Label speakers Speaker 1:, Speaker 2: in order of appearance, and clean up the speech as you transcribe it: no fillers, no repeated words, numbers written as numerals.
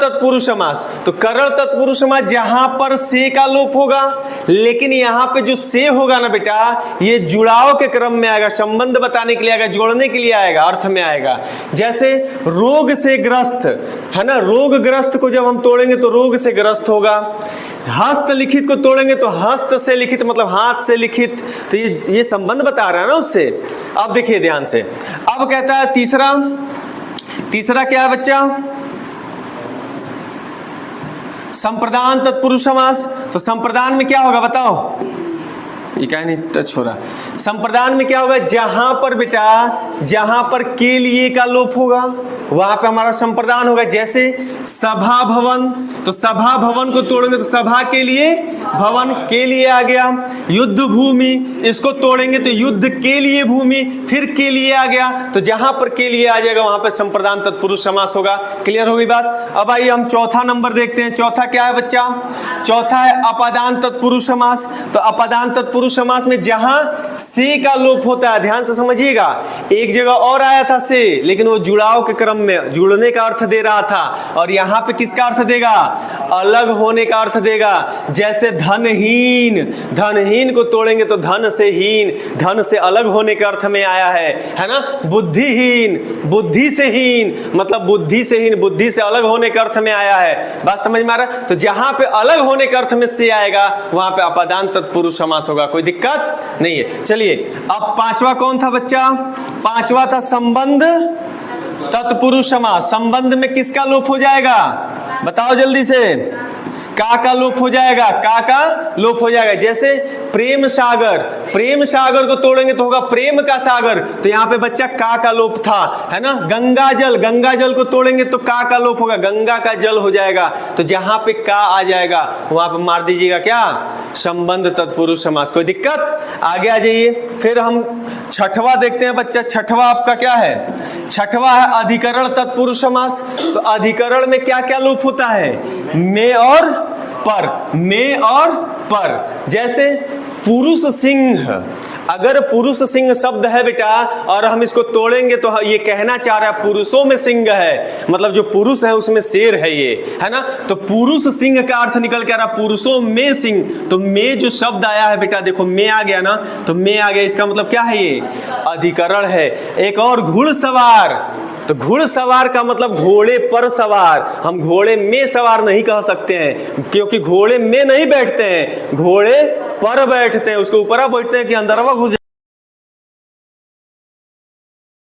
Speaker 1: तत्पुरुष समास, तो करण तत्पुरुष समास जहां पर से का लोप होगा, लेकिन यहां पे जो से होगा ना बेटा, ये जुड़ाव के क्रम में आएगा, संबंध बताने के लिए आएगा, जोड़ने के लिए आएगा, अर्थ में आएगा। जैसे रोग से ग्रस्त है ना, रोगग्रस्त को जब हम तोड़ेंगे तो रोग से ग्रस्त होगा। हस्त लिखित को तोड़ेंगे तो हस्त से लिखित मतलब हाथ से लिखित, तो ये संबंध बता रहा है ना उससे। अब देखिए ध्यान से, अब कहता है तीसरा क्या है बच्चा, संप्रदान तत्पुरुष समास। तो संप्रदान में क्या होगा बताओ, ये क्या नहीं टच हो रहा। संप्रदान में क्या होगा, जहां पर बेटा जहां पर के लिए का लोप होगा वहां पे हमारा संप्रदान होगा। जैसे सभा भवन, तो सभा भवन को तोड़ेंगे तो सभा के लिए, भवन के लिए आ गया। युद्ध भूमि, इसको तोड़ेंगे तो युद्ध के लिए भूमि, फिर के लिए आ गया, तो जहां पर के लिए आ जाएगा वहां पर संप्रदान तत्पुरुष समास होगा। क्लियर हो गई बात। अब आइए हम चौथा नंबर देखते हैं। चौथा क्या है बच्चा, चौथा है अपादान तत्पुरुष समास। तो अपादान तत्पुरुष समास में जहां से का लोप होता है, ध्यान से समझिएगा, एक जगह और आया था से, लेकिन वो जुड़ाव के क्रम में जुड़ने का अर्थ दे रहा था, और यहां पे किसका अर्थ देगा, अलग होने का अर्थ देगा। जैसे धनहीन, धनहीन को तोड़ेंगे तो धन से हीन, धन से अलग होने के अर्थ में आया है ना। बुद्धिहीन, बुद्धि से हीन मतलब बुद्धि से हीन, बुद्धि से अलग होने के अर्थ में आया है। बात समझ में आ रहा है। तो जहां पे अलग होने के अर्थ में से आएगा वहां पे अपादान तत्पुरुष समास होगा, कोई दिक्कत नहीं है। चलिए अब पांचवा कौन था बच्चा, पांचवा था संबंध तत्पुरुष समास। संबंध में किसका लोप हो जाएगा बताओ जल्दी से, का लोप हो जाएगा, का लोप हो जाएगा। जैसे प्रेम सागर, प्रेम सागर को तोड़ेंगे तो होगा प्रेम का सागर, तो यहाँ पे बच्चा का लोप था, है ना। गंगा जल, गंगा जल को तोड़ेंगे तो का लोप होगा, गंगा का जल हो जाएगा। तो जहां पे का आ जाएगा वहां पे मार दीजिएगा क्या, संबंध तत्पुरुष समास। कोई दिक्कत, आगे आ जाइए। फिर हम छठवा देखते हैं बच्चा। छठवा आपका क्या है, छठवा है अधिकरण तत्पुरुष समास। तो अधिकरण में क्या क्या लोप होता है, में और पर, में और पर। जैसे पुरुष सिंह, अगर पुरुष सिंह शब्द है बेटा और हम इसको तोड़ेंगे तो ये कहना चाह रहा है पुरुषों में सिंह है, मतलब जो पुरुष है उसमें शेर है ये, है ना। तो पुरुष सिंह का अर्थ निकल के आ रहा पुरुषों में सिंह। तो में जो शब्द आया है बेटा, देखो में आ गया ना, तो में आ गया, इसका मतलब क्या है, ये अधिकरण है। एक और घुड़सवार, तो घुड़सवार का मतलब घोड़े पर सवार। हम घोड़े में सवार नहीं कह सकते हैं, क्योंकि घोड़े में नहीं बैठते हैं, घोड़े पर बैठते हैं, उसके ऊपर बैठते हैं कि अंदरवा घुस